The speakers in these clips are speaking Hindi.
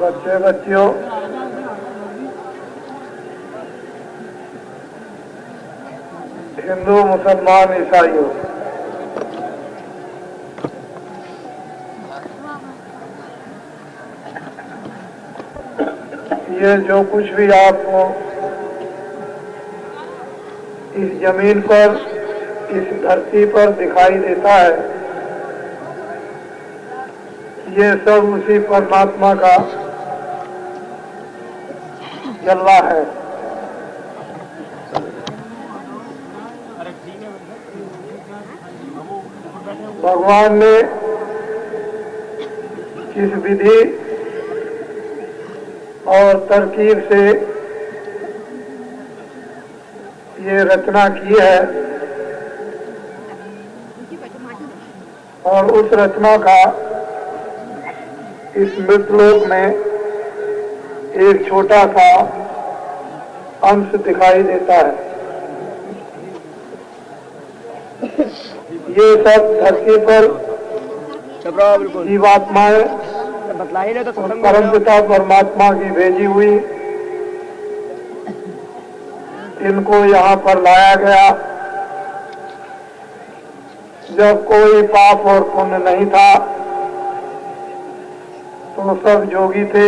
बच्चे बच्चियों, हिंदू मुसलमान ईसाइयों, ये जो कुछ भी आपको इस जमीन पर, इस धरती पर दिखाई देता है, ये सब उसी परमात्मा का जलवा है। भगवान ने किस विधि और तरकीब से ये रचना की है और उस रचना का इस मृतलोक में एक छोटा सा अंश दिखाई देता है। ये सब धरती पर जीवात्माएं परम पिता परमात्मा की भेजी हुई, इनको यहाँ पर लाया गया जब कोई पाप और पुण्य नहीं था, तो सब योगी थे,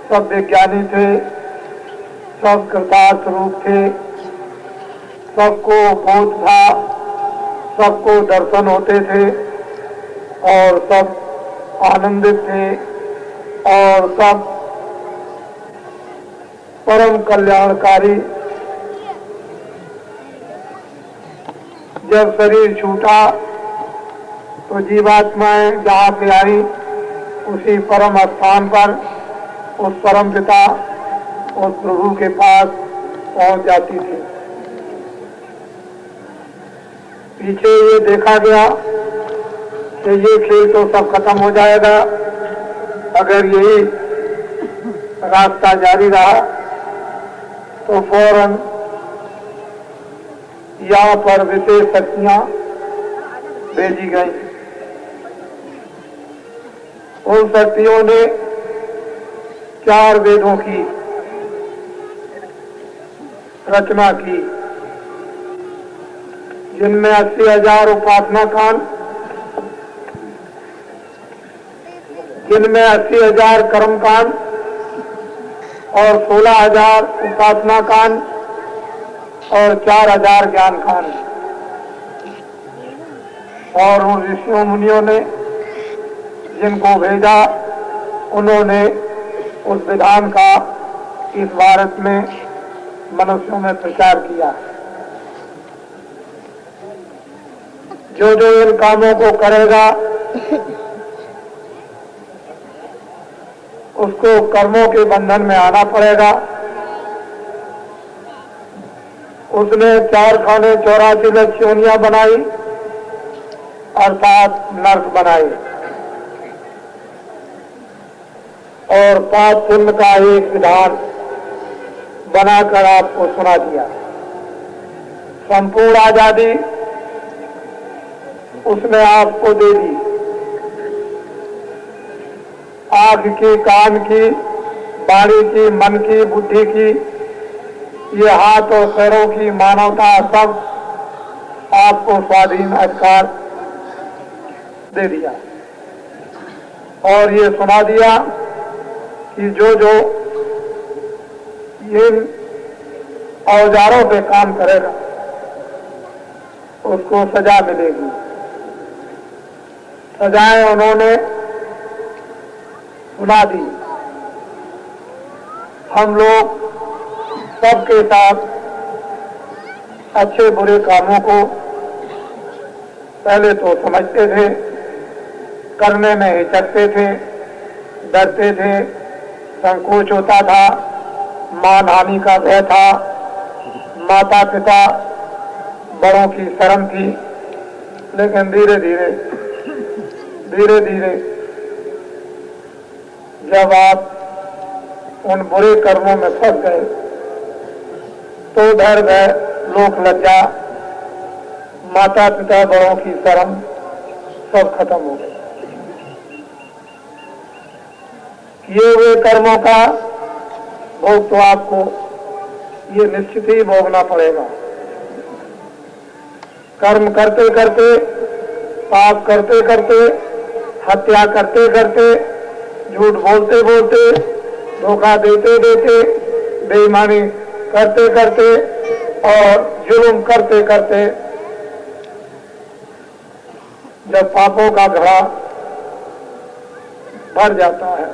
सब विज्ञानी थे, सब कृतार्थ रूप थे, सबको बोध था, सबको दर्शन होते थे और सब आनंदित थे और सब परम कल्याणकारी। जब शरीर छूटा तो जीवात्माएं जहाँ से आई उसी परम स्थान पर उस परम पिता, उस प्रभु के पास पहुंच जाती थी। पीछे ये देखा गया कि ये खेल तो सब खत्म हो जाएगा अगर यही रास्ता जारी रहा, तो फौरन यहाँ पर विशेष शक्तियां भेजी गई। उन शक्तियों ने 4 वेदों की रचना की, जिनमें 80,000 उपासना कांड, जिनमें 80,000 कर्म कांड और 16,000 उपासना कांड और 4,000 ज्ञान कांड। और उन ऋषियों मुनियों ने जिनको भेजा, उन्होंने उस विधान का इस भारत में मनुष्यों में प्रचार किया। जो जो इन कामों को करेगा उसको कर्मों के बंधन में आना पड़ेगा। उसने 4 खाने 84 लक्ष योनियां बनाई, अर्थात नर्क बनाए, और 5 पुण्य का एक विधान बनाकर आपको सुना दिया। संपूर्ण आजादी उसने आपको दे दी। आंख की, कान की, वाणी की, मन की, बुद्धि की, ये हाथ और पैरों की मानवता सब आपको स्वाधीन अधिकार दे दिया और ये सुना दिया कि जो जो इन औजारों पे काम करेगा उसको सजा मिलेगी। सजाएं उन्होंने सुना दी। हम लोग सबके साथ अच्छे बुरे कामों को पहले तो समझते थे, करने में हिचकते थे, डरते थे, संकोच होता था, मान हानि का भय था, माता पिता बड़ों की शर्म थी। लेकिन धीरे धीरे जब आप उन बुरे कर्मों में फंस गए तो डर भय, लोक लज्जा, माता पिता बड़ों की शर्म सब खत्म हो गई। किए हुए कर्मों का भोग तो आपको ये निश्चित ही भोगना पड़ेगा। कर्म करते करते, पाप करते करते, हत्या करते करते, झूठ बोलते बोलते, धोखा देते देते, बेईमानी करते करते और जुल्म करते करते जब पापों का घड़ा भर जाता है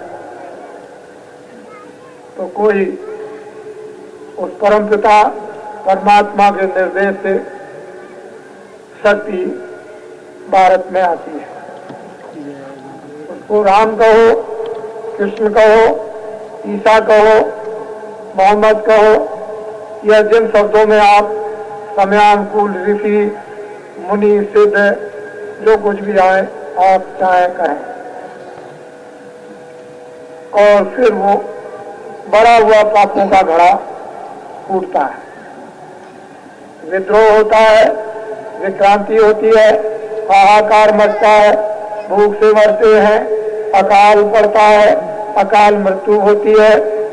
तो कोई उस परमपिता परमात्मा के निर्देश से शक्ति भारत में आती है। उसको राम कहो, कृष्ण कहो, ईसा कहो, मोहम्मद कहो, या जिन शब्दों में आप समयानुकूल ऋषि मुनि सिद्ध जो कुछ भी आए आप चाहे कहें, और फिर वो बड़ा हुआ पापों का घड़ा फूटता है, विद्रोह होता है, विक्रांति होती है, हाहाकार मचता है, भूख से मरते हैं, अकाल पड़ता है, अकाल मृत्यु होती है,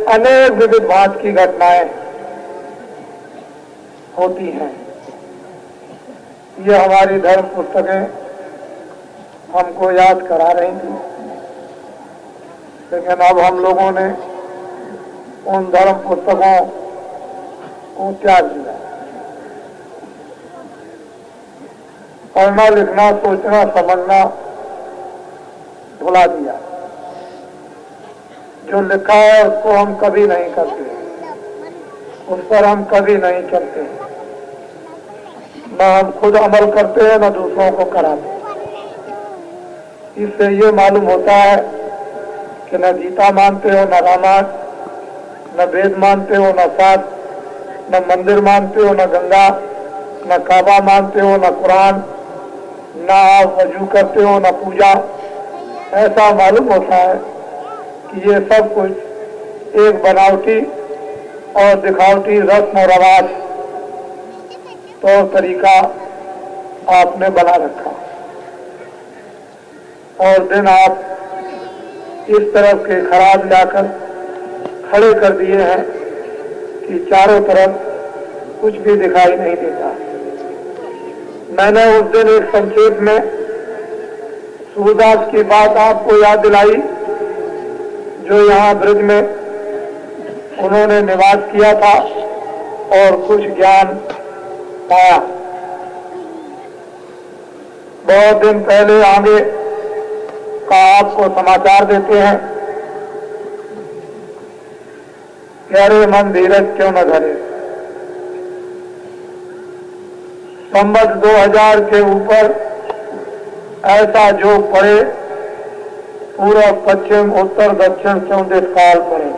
अनेक विविध भांत की घटनाएं होती हैं। ये हमारी धर्म पुस्तकें हमको याद करा रही थी, लेकिन अब हम लोगों ने उन धर्म पुस्तकों को त्याग दिया। पढ़ना लिखना सोचना समझना भुला दिया। जो लिखा है उसको हम कभी नहीं करते, उस पर हम कभी नहीं चलते, न हम खुद अमल करते हैं न दूसरों को कराते। इससे ये मालूम होता है कि न गीता मानते हो, न रामायण, न वेद मानते हो, न सात, न मंदिर मानते हो, न गंगा, न काबा मानते हो, न कुरान, न आप वजू करते हो, न पूजा। ऐसा मालूम होता है कि ये सब कुछ एक बनावटी और दिखावटी रस्म और रवाज तौर तरीका आपने बना रखा, और दिन आप इस तरफ के खराब लाकर खड़े कर दिए हैं कि चारों तरफ कुछ भी दिखाई नहीं देता। मैंने उस दिन एक संक्षेप में सूरदास की बात आपको याद दिलाई, जो यहाँ ब्रज में उन्होंने निवास किया था और कुछ ज्ञान पाया। बहुत दिन पहले आगे का आपको समाचार देते हैं कि अरे मन धीरज क्यों न धरे। संवत 2000 के ऊपर ऐसा जो पड़े, पूर्व पश्चिम उत्तर दक्षिण 34 काल पड़े।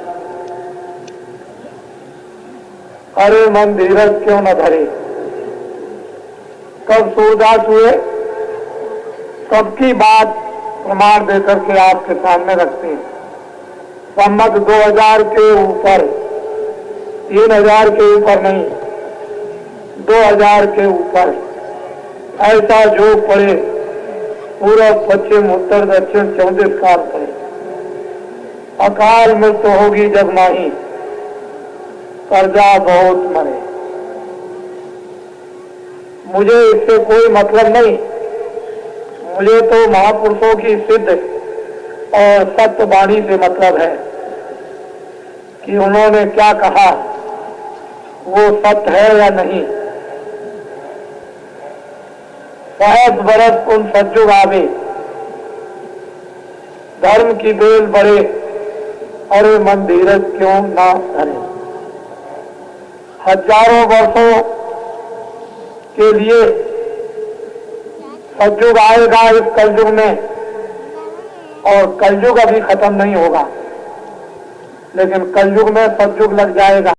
अरे मन धीरज क्यों न धरे। कब सूरदास हुए, सबकी बात प्रमाण देकर के आपके सामने रखते हैं। संवत 2000 के ऊपर, 3000 के ऊपर नहीं, 2000 के ऊपर ऐसा जो पड़े, पूर्व पश्चिम उत्तर दक्षिण 34 काल पड़े। अकाल मृत्यु होगी जग माही, कर्जा बहुत मरे। मुझे इससे कोई मतलब नहीं, मुझे तो महापुरुषों की सिद्ध और सत्य वाणी से मतलब है कि उन्होंने क्या कहा वो सत्य है या नहीं। सहज बरस उन सज्जुग आवे, धर्म की बेल बढ़े, अरे मन धीरज क्यों ना धरे। हजारों वर्षों के लिए सज्जुग आएगा इस कलयुग में, और कलयुग अभी खत्म नहीं होगा, लेकिन कलयुग में सज्जुग लग जाएगा।